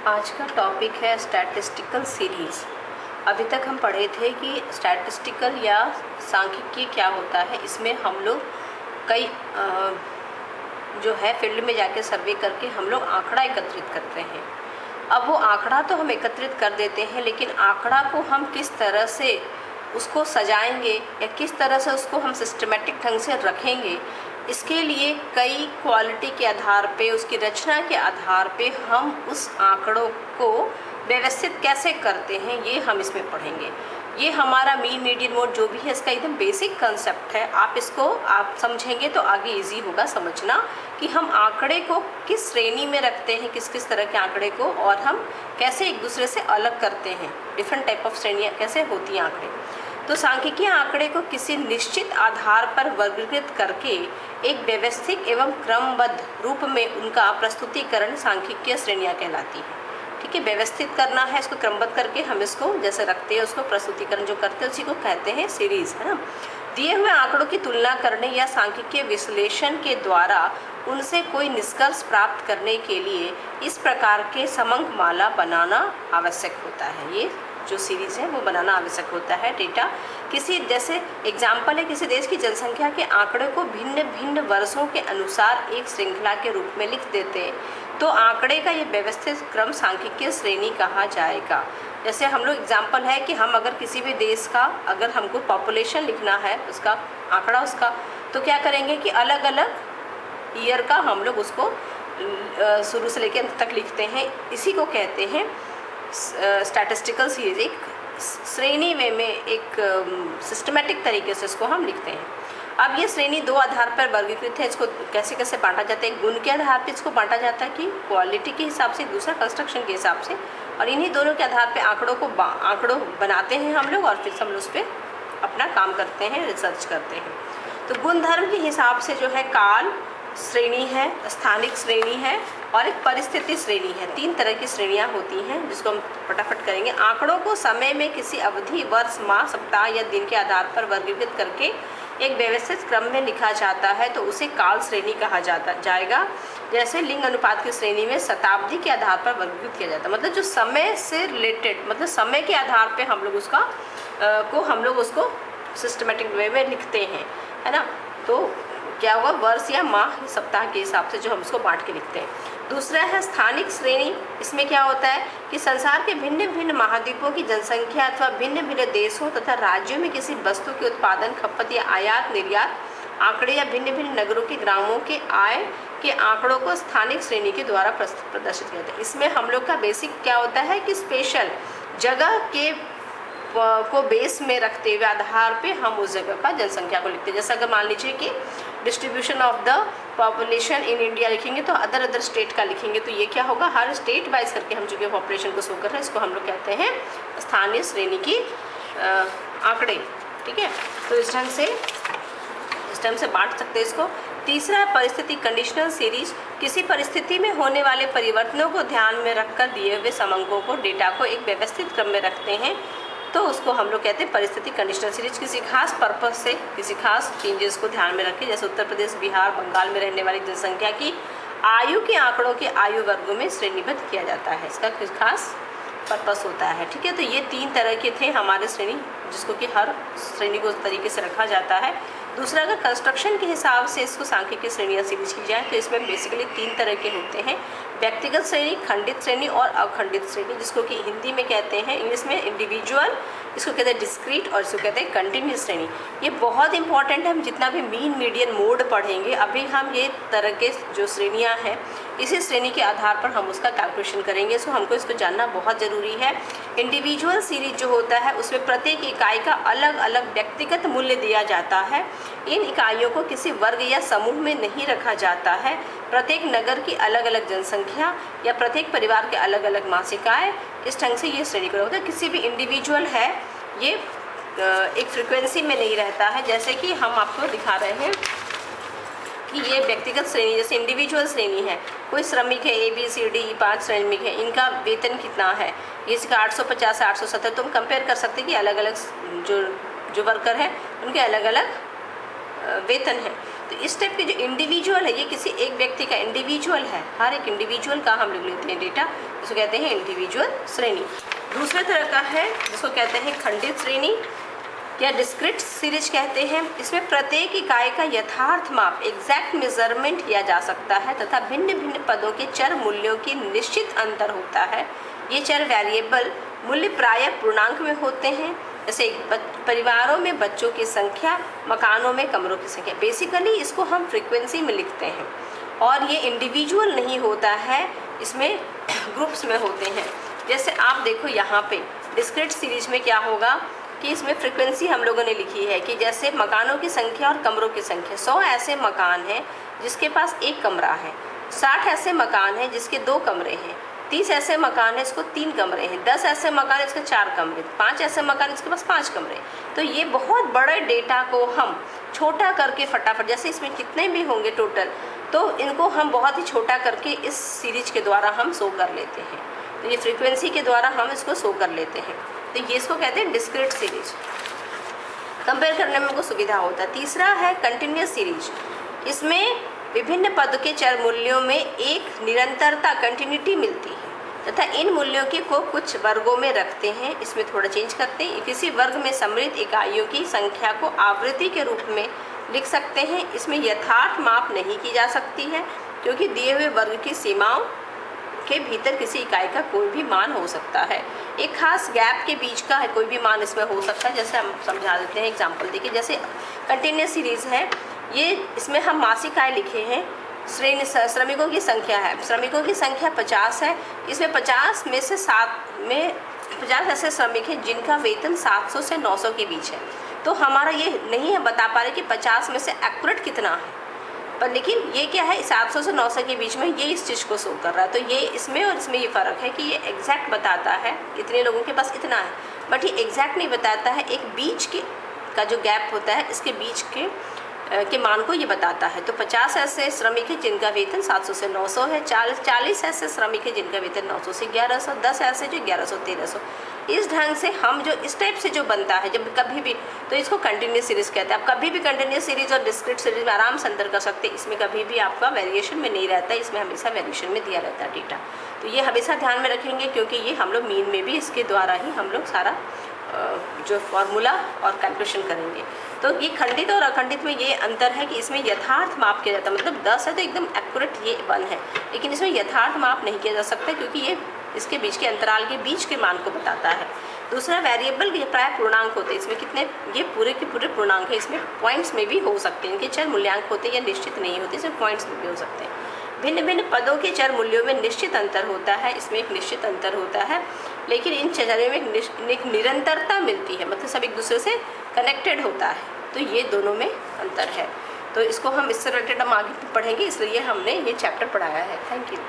आज का टॉपिक है स्टैटिस्टिकल सीरीज़। अभी तक हम पढ़े थे कि स्टैटिस्टिकल या सांख्यिकी क्या होता है। इसमें हम लोग कई जो है फील्ड में जाके सर्वे करके हम लोग आंकड़ा एकत्रित करते हैं। अब वो आंकड़ा तो हम एकत्रित कर देते हैं, लेकिन आंकड़ा को हम किस तरह से उसको सजाएंगे या किस तरह से उसको हम सिस्टमेटिक ढंग से रखेंगे, इसके लिए कई क्वालिटी के आधार पे, उसकी रचना के आधार पे हम उस आंकड़ों को व्यवस्थित कैसे करते हैं, ये हम इसमें पढ़ेंगे। ये हमारा मीन मीडियन मोड जो भी है, इसका एकदम बेसिक कंसेप्ट है। आप समझेंगे तो आगे इजी होगा समझना कि हम आंकड़े को किस श्रेणी में रखते हैं, किस किस तरह के आंकड़े को, और हम कैसे एक दूसरे से अलग करते हैं। डिफरेंट टाइप ऑफ श्रेणियाँ कैसे होती हैं आंकड़े। तो सांख्यिकीय आंकड़े को किसी निश्चित आधार पर वर्गीकृत करके एक व्यवस्थित एवं क्रमबद्ध रूप में उनका प्रस्तुतिकरण सांख्यिकीय श्रेणियाँ कहलाती है। ठीक है, व्यवस्थित करना है, इसको क्रमबद्ध करके हम इसको जैसे रखते हैं, उसको प्रस्तुतिकरण जो करते हैं उसी को कहते हैं सीरीज, है ना। दिए हुए आंकड़ों की तुलना करने या सांख्यिकीय विश्लेषण के द्वारा उनसे कोई निष्कर्ष प्राप्त करने के लिए इस प्रकार के समंकमाला बनाना आवश्यक होता है। ये जो सीरीज़ है वो बनाना आवश्यक होता है। डेटा किसी, जैसे एग्जाम्पल है, किसी देश की जनसंख्या के आंकड़े को भिन्न भिन्न वर्षों के अनुसार एक श्रृंखला के रूप में लिख देते हैं, तो आंकड़े का ये व्यवस्थित क्रम सांख्यिकीय श्रेणी कहा जाएगा। जैसे हम लोग एग्जाम्पल है कि हम अगर किसी भी देश का, अगर हमको पॉपुलेशन लिखना है, उसका आंकड़ा उसका, तो क्या करेंगे कि अलग अलग ईयर का हम लोग उसको शुरू से लेकर अंत तक लिखते हैं। इसी को कहते हैं स्टैटिस्टिकल सीरीज। एक श्रेणी में एक सिस्टमेटिक तरीके से इसको हम लिखते हैं। अब ये श्रेणी दो आधार पर वर्गीकृत है। इसको कैसे कैसे बांटा जाता है, गुण के आधार पर इसको बांटा जाता है कि क्वालिटी के हिसाब से, दूसरा कंस्ट्रक्शन के हिसाब से, और इन्हीं दोनों के आधार पर आंकड़ों बनाते हैं हम लोग, और फिर हम लोग उस पर अपना काम करते हैं, रिसर्च करते हैं। तो गुणधर्म के हिसाब से जो है काल श्रेणी है, स्थानिक श्रेणी है और एक परिस्थिति श्रेणी है। तीन तरह की श्रेणियां होती हैं जिसको हम फटाफट करेंगे। आंकड़ों को समय में किसी अवधि, वर्ष, माह, सप्ताह या दिन के आधार पर वर्गीकृत करके एक व्यवस्थित क्रम में लिखा जाता है, तो उसे काल श्रेणी कहा जाएगा। जैसे लिंग अनुपात की श्रेणी में शताब्दी के आधार पर वर्गीकृत किया जाता है, मतलब जो समय से रिलेटेड, मतलब समय के आधार पर हम लोग उसको सिस्टमेटिक वे में लिखते हैं, है ना। तो क्या हुआ, वर्ष या माह, सप्ताह के हिसाब से जो हम उसको बांट के लिखते हैं। दूसरा है स्थानिक श्रेणी। इसमें क्या होता है कि संसार के भिन्न भिन्न महाद्वीपों की जनसंख्या अथवा भिन्न भिन्न देशों तथा राज्यों में किसी वस्तु के उत्पादन, खपत या आयात निर्यात आंकड़े या भिन्न भिन्न नगरों के ग्रामों के आय के आंकड़ों को स्थानिक श्रेणी के द्वारा प्रदर्शित किया जाता है। इसमें हम लोग का बेसिक क्या होता है कि स्पेशल जगह के को बेस में रखते हुए आधार पे हम उस जगह का जनसंख्या को लिखते हैं। जैसे अगर मान लीजिए कि distribution of the population in India लिखेंगे तो अदर स्टेट का लिखेंगे, तो ये क्या होगा, हर स्टेट वाइज करके हम जो पॉपुलेशन को शो कर रहे हैं, इसको हम लोग कहते हैं स्थानीय श्रेणी की आंकड़े। ठीक है, तो इस ढंग से बांट सकते हैं इसको। तीसरा है परिस्थिति कंडीशनल सीरीज। किसी परिस्थिति में होने वाले परिवर्तनों को ध्यान में रखकर दिए हुए समंकों को, डेटा को एक व्यवस्थित क्रम में रखते हैं, तो उसको हम लोग कहते हैं परिस्थिति कंडीशनल सीरीज। किसी खास पर्पज से, किसी खास चेंजेस को ध्यान में रखें, जैसे उत्तर प्रदेश, बिहार, बंगाल में रहने वाली जनसंख्या की आयु के आंकड़ों के आयु वर्गों में श्रेणीबद्ध किया जाता है। इसका कुछ खास पर्पस होता है। ठीक है, तो ये तीन तरह के थे हमारे श्रेणी, जिसको कि हर श्रेणी को उस तरीके से रखा जाता है। दूसरा, अगर कंस्ट्रक्शन के हिसाब से इसको सांख्यिकीय श्रेणियाँ सीरीज की जाए तो इसमें बेसिकली तीन तरह के होते हैं, व्यक्तिगत श्रेणी, खंडित श्रेणी और अखंडित श्रेणी, जिसको कि हिंदी में कहते हैं, इंग्लिश में इंडिविजुअल, इसको कहते हैं डिस्क्रीट, और इसको कहते हैं कंटिन्यूस श्रेणी। ये बहुत इंपॉर्टेंट है। हम जितना भी मीन मीडियन मोड पढ़ेंगे, अभी हम ये तरह के जो श्रेणियाँ हैं, इसी श्रेणी के आधार पर हम उसका कैलकुलेशन करेंगे। सो हमको इसको जानना बहुत ज़रूरी है। इंडिविजुअल सीरीज जो होता है उसमें प्रत्येक इकाई का अलग अलग व्यक्तिगत मूल्य दिया जाता है। इन इकाइयों को किसी वर्ग या समूह में नहीं रखा जाता है। प्रत्येक नगर की अलग अलग जनसंख्या या प्रत्येक परिवार के अलग अलग मासिक आय, इस ढंग से ये श्रेणी होता है। किसी भी इंडिविजुअल है, ये एक फ्रिक्वेंसी में नहीं रहता है। जैसे कि हम आपको दिखा रहे हैं कि ये व्यक्तिगत श्रेणी, जैसे इंडिविजुअल श्रेणी है, कोई श्रमिक है, ABCD 5 श्रमिक है, इनका वेतन कितना है, इसका 850 है, 870, तो हम कंपेयर कर सकते हैं कि अलग अलग जो वर्कर है उनके अलग अलग वेतन है। तो इस टाइप के जो इंडिविजुअल है, ये किसी एक व्यक्ति का इंडिविजुअल है, हर एक इंडिविजुअल का हम लोग लेते हैं डेटा, जिसको कहते हैं इंडिविजुअल श्रेणी। दूसरे तरह का है जिसको कहते हैं खंडित श्रेणी या डिस्क्रीट सीरीज कहते हैं। इसमें प्रत्येक इकाई का यथार्थ माप एग्जैक्ट मेजरमेंट किया जा सकता है तथा भिन्न भिन्न पदों के चर मूल्यों की निश्चित अंतर होता है। ये चर वेरिएबल मूल्य प्रायः पूर्णांक में होते हैं, जैसे परिवारों में बच्चों की संख्या, मकानों में कमरों की संख्या। बेसिकली इसको हम फ्रीक्वेंसी में लिखते हैं और ये इंडिविजुअल नहीं होता है, इसमें ग्रुप्स में होते हैं। जैसे आप देखो यहाँ पे डिस्क्रीट सीरीज में क्या होगा कि इसमें फ्रीक्वेंसी हम लोगों ने लिखी है कि जैसे मकानों की संख्या और कमरों की संख्या, 100 ऐसे मकान हैं जिसके पास एक कमरा है, 60 ऐसे मकान हैं जिसके 2 कमरे हैं, 30 ऐसे मकान हैं इसको 3 कमरे हैं, 10 ऐसे मकान इसके 4 कमरे, 5 ऐसे मकान इसके पास 5 कमरे। तो ये बहुत बड़े डेटा को हम छोटा करके फटाफट, जैसे इसमें कितने भी होंगे टोटल, तो इनको हम बहुत ही छोटा करके इस सीरीज के द्वारा हम शो कर लेते हैं। तो ये फ्रीक्वेंसी के द्वारा हम इसको शो कर लेते हैं। तो ये इसको कहते हैं डिस्क्रीट सीरीज, कंपेयर करने में हमको सुविधा होता है। तीसरा है कंटिन्यूस सीरीज। इसमें विभिन्न पद के चर मूल्यों में एक निरंतरता कंटिन्यूटी मिलती है तथा इन मूल्यों के को कुछ वर्गों में रखते हैं। इसमें थोड़ा चेंज करते हैं, किसी वर्ग में सम्मिलित इकाइयों की संख्या को आवृत्ति के रूप में लिख सकते हैं। इसमें यथार्थ माप नहीं की जा सकती है क्योंकि दिए हुए वर्ग की सीमाओं के भीतर किसी इकाई का कोई भी मान हो सकता है। एक खास गैप के बीच का है कोई भी मान इसमें हो सकता है। जैसे हम समझा देते हैं, एग्जांपल देखिए, जैसे कंटिन्यूस सीरीज है, ये इसमें हम मासिक आय लिखे हैं, श्रेणी श्रमिकों की संख्या है, श्रमिकों की संख्या 50 है, इसमें 50 में से 50 ऐसे श्रमिक हैं जिनका वेतन 700 से 900 के बीच है। तो हमारा ये नहीं है बता पा रहे कि 50 में से एक्यूरेट कितना है, पर लेकिन ये क्या है 700 से 900 के बीच में ये इस चीज़ को शो कर रहा है। तो ये इसमें और इसमें ये फ़र्क है कि ये एग्जैक्ट बताता है इतने लोगों के पास इतना है, बट ये एग्जैक्ट नहीं बताता है, एक बीच के का जो गैप होता है इसके बीच के मान को ये बताता है। तो 50 ऐसे श्रमिक हैं जिनका वेतन 700 से 900 है, 40 ऐसे श्रमिक हैं जिनका वेतन 900 से 1100, 10 ऐसे जो 1100-1300। इस ढंग से हम जो इस टाइप से जो बनता है जब कभी भी, तो इसको कंटिन्यूस सीरीज कहते हैं। आप कभी भी कंटिन्यूस सीरीज और डिस्क्रीट सीरीज में आराम से अंतर कर सकते हैं। इसमें कभी भी आपका वेरिएशन में नहीं रहता है, इसमें हमेशा वेरिएशन में दिया रहता है डेटा। तो ये हमेशा ध्यान में रखेंगे क्योंकि ये हम लोग मीन में भी इसके द्वारा ही हम लोग सारा जो फॉर्मूला और कैलकुलेशन करेंगे। तो ये खंडित और अखंडित में ये अंतर है कि इसमें यथार्थ माप किया जाता है, मतलब 10 है तो एकदम एक्यूरेट ये 1 है, लेकिन इसमें यथार्थ माप नहीं किया जा सकता क्योंकि ये इसके बीच के अंतराल के बीच के मान को बताता है। दूसरा वेरिएबल ये प्राय पूर्णांक होते हैं, इसमें कितने, ये पूरे के पूरे पूर्णांक है, इसमें पॉइंट्स में भी हो सकते हैं, इनके चर मूल्यांक होते हैं या निश्चित नहीं होते, इसमें पॉइंट्स में भी हो सकते हैं। भिन्न भिन्न पदों के चर मूल्यों में निश्चित अंतर होता है, इसमें एक निश्चित अंतर होता है, लेकिन इन चरों में एक निरंतरता मिलती है, मतलब सब एक दूसरे से कनेक्टेड होता है। तो ये दोनों में अंतर है। तो इसको हम इससे रिलेटेड हम आगे पढ़ेंगे, इसलिए हमने ये चैप्टर पढ़ाया है। Thank you.